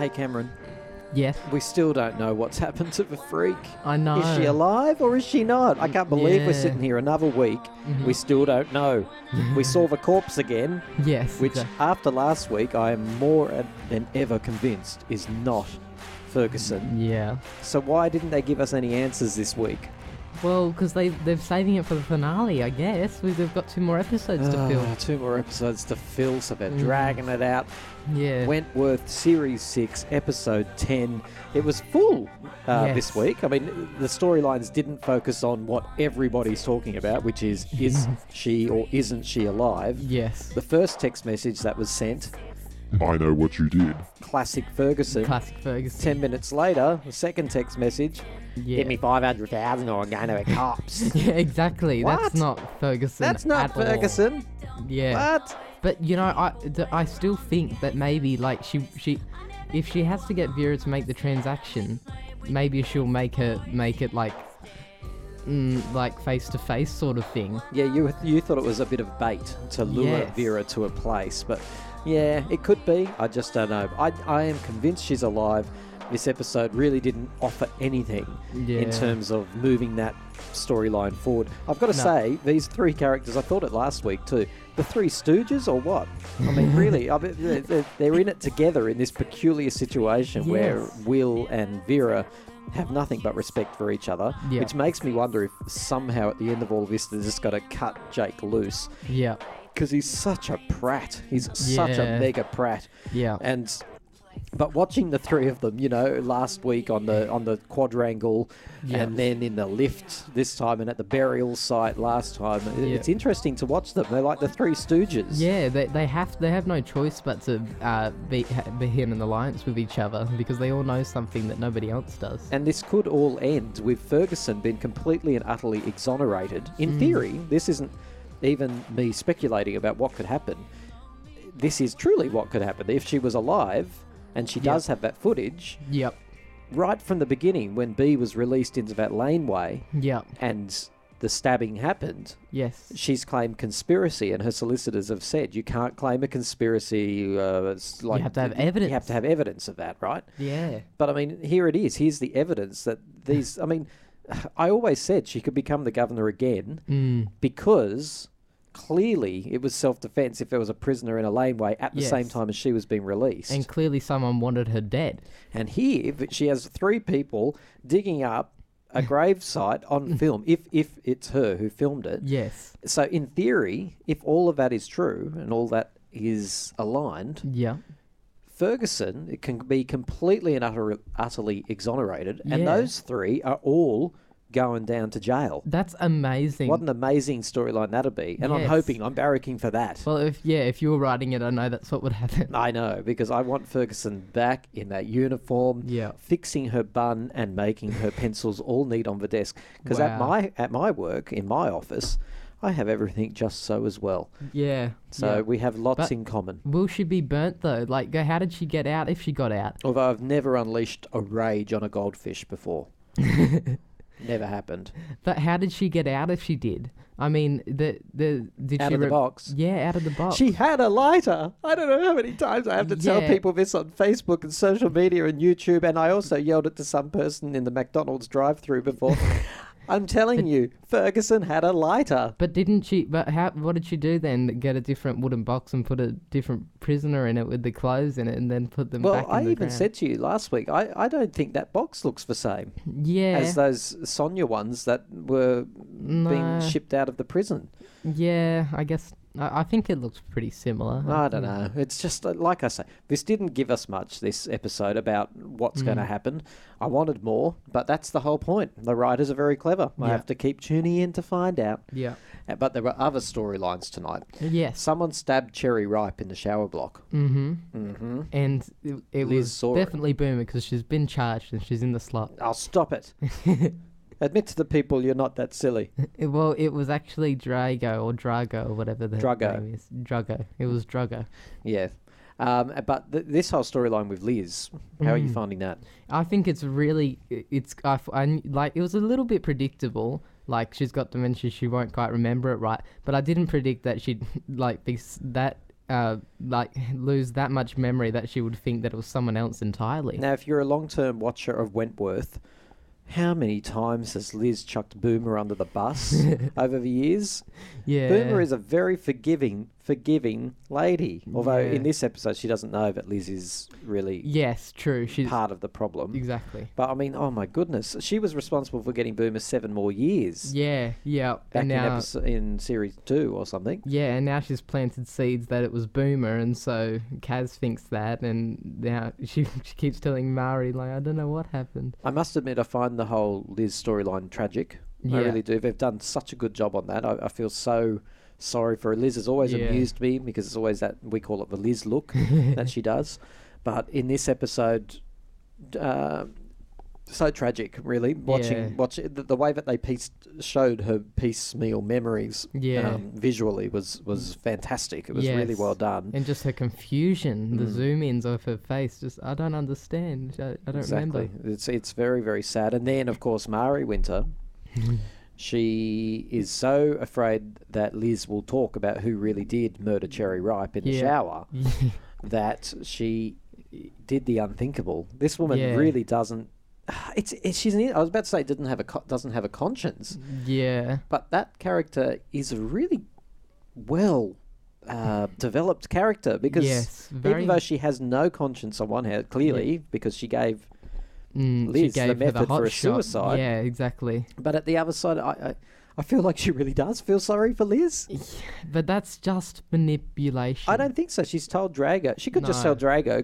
Hey, Cameron, Yes, we still don't know what's happened to the freak. I know. Is she alive or is she not? I can't believe we're Yeah. sitting here another week. Mhm. We still don't know. We saw the corpse again, Yes. which after last week I am more than ever convinced is not Ferguson. Yeah. So why didn't they give us any answers this week? Well, because they're saving it for the finale, I guess. They've got 2 more episodes to film. 2 more episodes to fill, so they're dragging it out. Yeah. Wentworth, Series 6, Episode 10. It was full Yes. this week. I mean, the storylines didn't focus on what everybody's talking about, which is she or isn't she alive? Yes. The first text message that was sent, I know what you did. classic Ferguson. Classic Ferguson. 10 minutes later, the second text message, Yeah. give me 500,000 or I'm going to the cops. Yeah, exactly. What? That's not Ferguson. That's not at all. Ferguson. Yeah. What? But you know, I still think that maybe like she if she has to get Vera to make the transaction, maybe she'll make it like face to face sort of thing. Yeah, you thought it was a bit of bait to lure Yes. Vera to a place, but yeah, it could be. I just don't know. I am convinced she's alive. This episode really didn't offer anything Yeah. in terms of moving that storyline forward. I've got to No. say, these 3 characters, I thought it last week too, the 3 Stooges or what? I mean, really, they're in it together in this peculiar situation where Yes. Will and Vera have nothing but respect for each other, Yeah. which makes me wonder if somehow at the end of all of this they're just got to cut Jake loose Yeah. because he's such a prat. He's such a Yeah. mega prat. Yeah. But watching the 3 of them, last week on the quadrangle, Yeah. and then in the lift this time, and at the burial site last time, it's interesting to watch them. They're like the 3 Stooges. Yeah, they have no choice but to be in an alliance with each other because they all know something that nobody else does. And this could all end with Ferguson being completely and utterly exonerated. In theory, this isn't even me speculating about what could happen. This is truly what could happen if she was alive. And she does have that footage. Yep. Right from the beginning, when B was released into that laneway Yep. and the stabbing happened, Yes. she's claimed conspiracy, and her solicitors have said you can't claim a conspiracy. It's like You have to have evidence. You have to have evidence of that, right? Yeah. But I mean, here it is. Here's the evidence that these. I mean, I always said she could become the governor again because clearly it was self-defense if there was a prisoner in a laneway at the same Yes. time as she was being released. And clearly someone wanted her dead. And here she has 3 people digging up a grave site on film, if it's her who filmed it. Yes. So in theory, if all of that is true and all that is aligned, Yeah. Ferguson it can be completely and utterly exonerated, and Yeah. those 3 are all going down to jail. That's amazing. What an amazing storyline that'd be. And I'm Yes. I'm barracking for that. Well, if you were writing it, I know that's what would happen. I know, because I want Ferguson back in that uniform, Yeah. fixing her bun and making her pencils all neat on the desk. Because Wow. at my work, in my office, I have everything just so as well. Yeah. So yeah. we have lots But- in common. Will she be burnt though? Like, how did she get out if she got out? Although I've never unleashed a rage on a goldfish before. Never happened. But how did she get out if she did? I mean, did Out she of the box. Yeah, out of the box. She had a lighter. I don't know how many times I have to tell Yeah. people this on Facebook and social media and YouTube, and I also yelled it to some person in the McDonald's drive-through before. I'm telling you, Ferguson had a lighter. But didn't she? But what did she do then? Get a different wooden box and put a different prisoner in it with the clothes in it, and then put them back Well, I in the even ground? said to you last week, I don't think that box looks the same Yeah. as those Sonia ones that were being No. shipped out of the prison. Yeah, I guess. I think it looks pretty similar. I don't know. It's just like I say, this didn't give us much, this episode, about what's going to happen. I wanted more, but that's the whole point. The writers are very clever. I Yeah. have to keep tuning in to find out. Yeah. But there were other storylines tonight. Yes. Someone stabbed Cherry Ripe in the shower block. Mm-hmm. And it Liz was saw it. definitely Boomer because she's been charged and she's in the slot. I'll stop it. Admit to the people you're not that silly. It was actually Drago or whatever the Drago. name is. Drago. It was Drago. Yeah. But this whole storyline with Liz, how are you finding that? I think it's really, like, it was a little bit predictable. Like, she's got dementia, she won't quite remember it right. But I didn't predict that she'd, like, be that like lose that much memory that she would think that it was someone else entirely. Now, if you're a long-term watcher of Wentworth, how many times has Liz chucked Boomer under the bus over the years? Yeah. Boomer is a very forgiving lady. Although Yeah. in this episode she doesn't know that Liz is really Yes, true. She's part of the problem. exactly. But I mean, oh my goodness, she was responsible for getting Boomer 7 more years. Yeah, yeah. Back And in, now, in series 2 or something. yeah, and now she's planted seeds that it was Boomer, and so Kaz thinks that, and now she keeps telling Mari, like, I don't know what happened. I must admit, I find the whole Liz storyline tragic. Yeah. I really do. They've done such a good job on that. I feel so sorry for her. Liz has always Yeah. amused me because it's always that, we call it the Liz look that she does. But in this episode, so tragic, really. Watching the way that they showed her piecemeal memories Yeah. visually was fantastic. It was really Yes. well done. And just her confusion, the zoom-ins of her face, just, I don't understand. I don't remember. It's very, very sad. And then, of course, Mari Winter, she is so afraid that Liz will talk about who really did murder Cherry Ripe in the Yeah. shower that she did the unthinkable. This woman Yeah. really doesn't. I was about to say doesn't have a conscience, Yeah. but that character is a really well developed character because Yes, even very- though she has no conscience on one hand, clearly because she gave She Liz the gave her method hot for a shot. suicide. Yeah, exactly. But at the other side, I feel like she really does feel sorry for Liz. But that's just manipulation. I don't think so. She's told Drago. She could just No. tell Drago,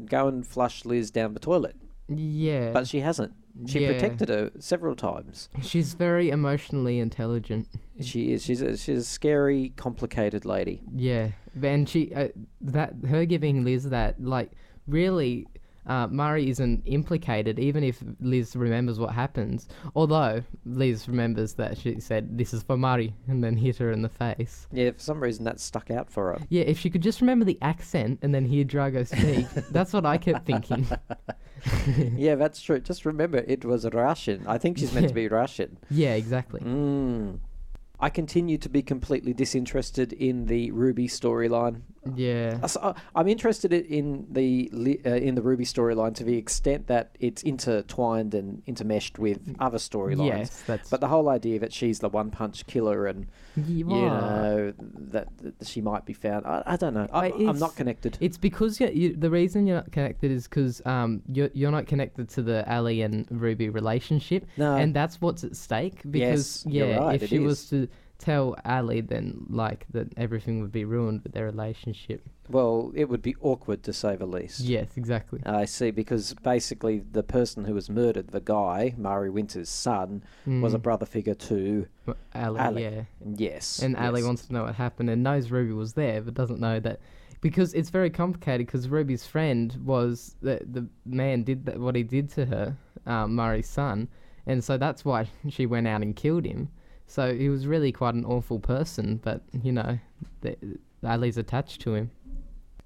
go and flush Liz down the toilet. Yeah. But she hasn't. She Yeah. protected her several times. She's very emotionally intelligent. She is. She's a scary, complicated lady. Yeah. And she, that, her giving Liz that, like, really, Mari isn't implicated, even if Liz remembers what happens. Although Liz remembers that she said, "This is for Mari," and then hit her in the face. Yeah, for some reason that stuck out for her. Yeah, if she could just remember the accent and then hear Drago speak, that's what I kept thinking. Yeah, that's true. Just remember, it was Russian. I think she's meant to be Russian. Yeah, exactly. I continue to be completely disinterested in the Ruby storyline. Yeah. So, I'm interested in the Ruby storyline to the extent that it's intertwined and intermeshed with other storylines. Yes, that's... But the whole idea that she's the one-punch killer and you What? know that she might be found, I don't know. I'm not connected. It's because the reason you're not connected is because you're not connected to the Ali and Ruby relationship, No. and that's what's at stake. Because Yes, you're right, if it she is. was to tell Ali, then like that everything would be ruined with their relationship. Well, it would be awkward to say the least. Yes, exactly. I see, because basically the person who was murdered, the guy, Mari Winter's son, was a brother figure to Ali, Ali. yeah. Yes. And Ali yes. wants to know what happened and knows Ruby was there, but doesn't know that. Because it's very complicated, because Ruby's friend was the man did what he did to her, Mari's son, and so that's why she went out and killed him. So he was really quite an awful person, but, you know, Ali's attached to him.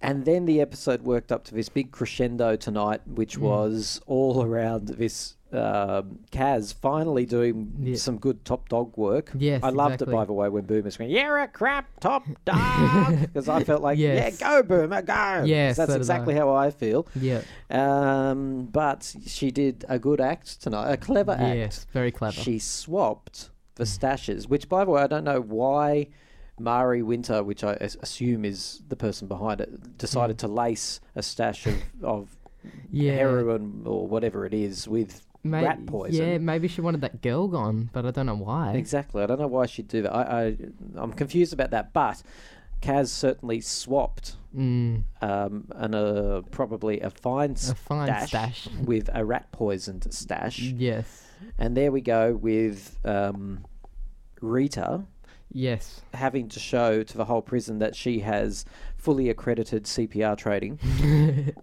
And then the episode worked up to this big crescendo tonight, which was all around this Kaz finally doing some good top dog work. Yes, I loved exactly. it, by the way, when Boomer's going, "You're a crap top dog," because I felt like, Yes. yeah, go Boomer, go. Yes, that's so did exactly I. how I feel. Yeah. But she did a good act tonight, a clever act. Yes, very clever. She swapped the stashes, which, by the way, I don't know why Mari Winter, which I assume is the person behind it, decided to lace a stash of heroin or whatever it is with rat poison. Yeah, maybe she wanted that girl gone, but I don't know why. Exactly. I don't know why she'd do that. I'm confused about that, but Kaz certainly swapped probably a fine stash with a rat poisoned stash. Yes. And there we go with Rita Yes. having to show to the whole prison that she has fully accredited CPR training,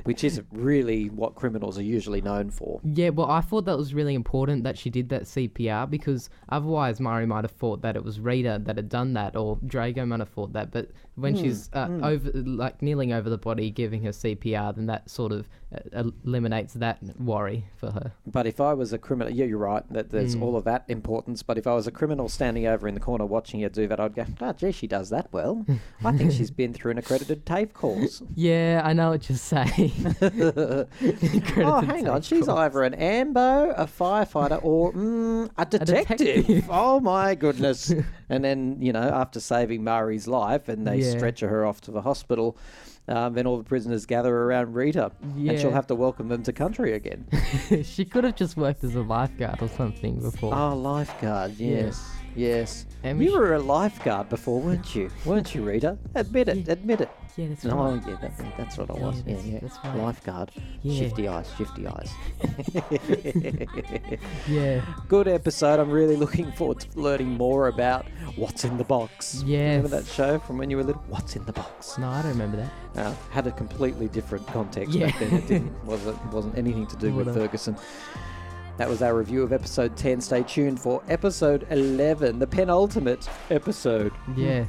which is really what criminals are usually known for. Yeah, well, I thought that was really important that she did that CPR, because otherwise Mari might have thought that it was Rita that had done that, or Drago might have thought that. But when she's over, like kneeling over the body, giving her CPR, then that sort of eliminates that worry for her. But if I was a criminal, yeah, you're right, that there's all of that importance. But if I was a criminal standing over in the corner watching her do that, I'd go, oh, gee, she does that well. I think she's been through an accredited accredited TAFE course. Yeah, I know what you're saying. Oh, hang on. She's either an AMBO, a firefighter, or a detective. detective. Oh, my goodness. And then, after saving Mari's life and they stretcher her off to the hospital, then all the prisoners gather around Rita and she'll have to welcome them to country again. She could have just worked as a lifeguard or something before. Oh, lifeguard. Yes. Yes. And You were a lifeguard before, weren't you? Weren't you, Rita? Admit it. Admit it. Yeah, that's Oh, right. yeah, that's what I was. Yeah, that's right. Lifeguard. Yeah. Shifty eyes. Yeah. Good episode. I'm really looking forward to learning more about What's in the Box. Yes. Remember that show from when you were little? What's in the Box? No, I don't remember that. Had a completely different context Yeah. back then. It wasn't anything to do with Would've. Ferguson. That was our review of episode 10. Stay tuned for episode 11, the penultimate episode. Yeah.